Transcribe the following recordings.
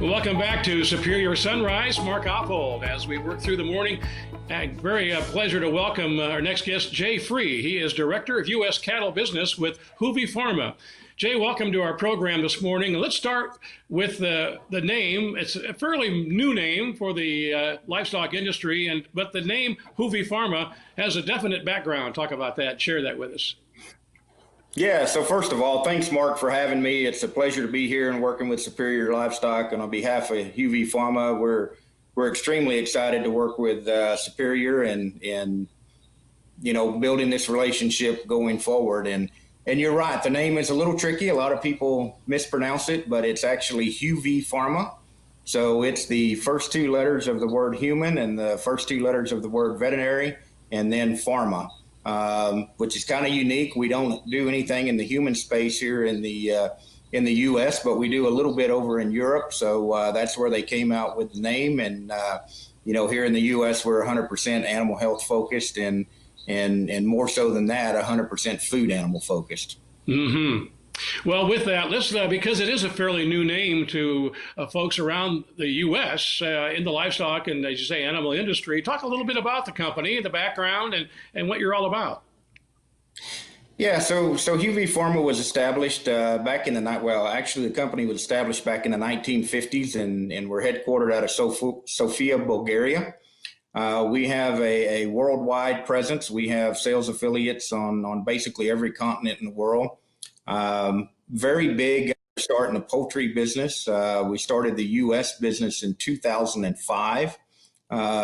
Welcome back to Superior Sunrise. Mark Oppold as we work through the morning. Very pleasure to welcome our next guest, Jay Free. He is Director of U.S. Cattle Business with Huvepharma. Jay, welcome to our program this morning. Let's start with the name. It's a fairly new name for the livestock industry, but the name Huvepharma has a definite background. Talk about that. Share that with us. Yeah, so first of all, thanks, Mark, for having me. It's a pleasure to be here and working with Superior Livestock. And on behalf of Huvepharma, we're extremely excited to work with Superior and building this relationship going forward. And you're right, the name is a little tricky. A lot of people mispronounce it, but it's actually Huvepharma. So it's the first two letters of the word human and the first two letters of the word veterinary, and then pharma. Which is kind of unique. We don't do anything in the human space here in the U.S., but we do a little bit over in Europe. So that's where they came out with the name. And here in the U.S., we're 100% animal health focused, and more so than that, 100% food animal focused. Mm-hmm. Well, with that, let's because it is a fairly new name to folks around the U.S. In the livestock and, as you say, animal industry. Talk a little bit about the company, the background, and what you're all about. Yeah, so Huvepharma was established back in the company was established back in the 1950s, and we're headquartered out of Sofia, Bulgaria. We have a worldwide presence. We have sales affiliates on basically every continent in the world. Very big start in the poultry business. We started the U.S. business in 2005,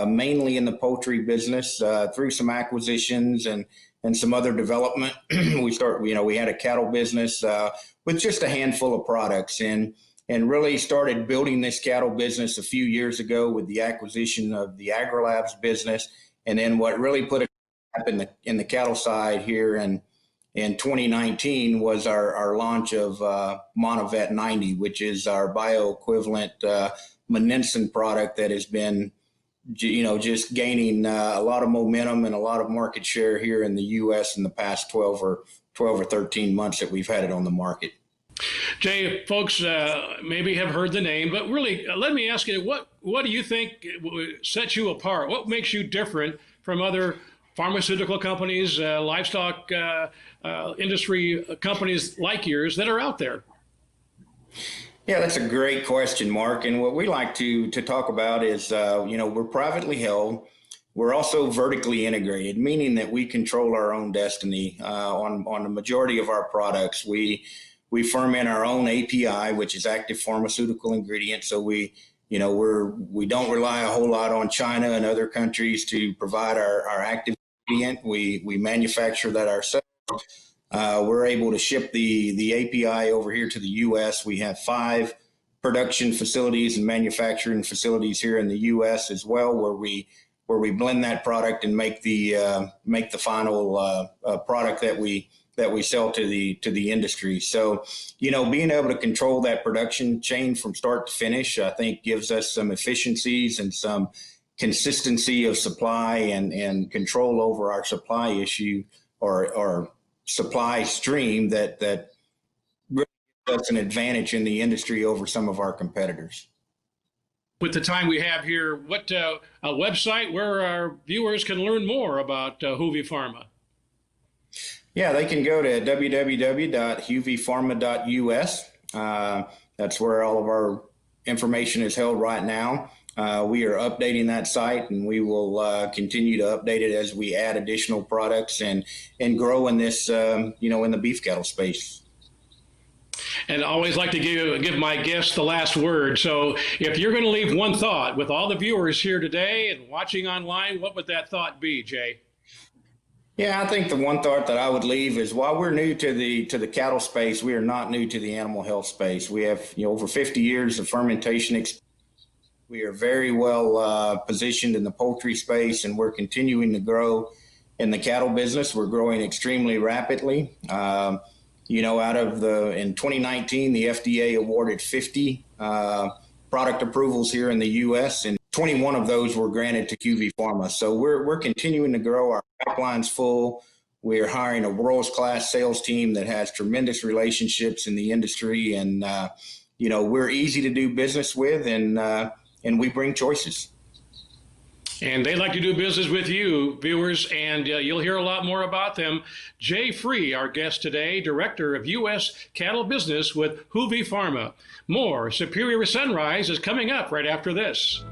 mainly in the poultry business through some acquisitions and some other development. We had a cattle business with just a handful of products and really started building this cattle business a few years ago with the acquisition of the AgriLabs business. And then what really put it up in the cattle side here in 2019 was our launch of Monovet 90, which is our bioequivalent Monensin product that has been, just gaining a lot of momentum and a lot of market share here in the U.S. in the past 12 or 13 months that we've had it on the market. Jay, folks maybe have heard the name, but really, let me ask you, what do you think sets you apart? What makes you different from other pharmaceutical companies, livestock industry companies like yours that are out there? Yeah, that's a great question, Mark. And what we like to talk about is, we're privately held. We're also vertically integrated, meaning that we control our own destiny on the majority of our products. We ferment our own API, which is active pharmaceutical ingredient. So we don't rely a whole lot on China and other countries to provide our active ingredient. We manufacture that ourselves. We're able to ship the API over here to the U.S. We have 5 production facilities and manufacturing facilities here in the U.S. as well, where we blend that product and make the final product that we sell to the industry. So, being able to control that production chain from start to finish, I think gives us some efficiencies and some consistency of supply and control over our supply issue or supply stream that really gives us an advantage in the industry over some of our competitors. With the time we have here, what a website where our viewers can learn more about Huvepharma? Yeah, they can go to www.huvepharma.us. That's where all of our information is held right now. We are updating that site, and we will continue to update it as we add additional products and grow in this, in the beef cattle space. And I always like to give my guests the last word. So if you're going to leave one thought with all the viewers here today and watching online, what would that thought be, Jay? Yeah, I think the one thought that I would leave is while we're new to the cattle space, we are not new to the animal health space. We have over 50 years of fermentation experience. We are very well positioned in the poultry space, and we're continuing to grow in the cattle business. We're growing extremely rapidly. In 2019, the FDA awarded 50 product approvals here in the U.S., and 21 of those were granted to Huvepharma. So we're continuing to grow. Our pipeline's full. We're hiring a world-class sales team that has tremendous relationships in the industry, and we're easy to do business with, and we bring choices. And they'd like to do business with you, viewers, and you'll hear a lot more about them. Jay Free, our guest today, Director of U.S. Cattle Business with Huvepharma. More Superior Sunrise is coming up right after this.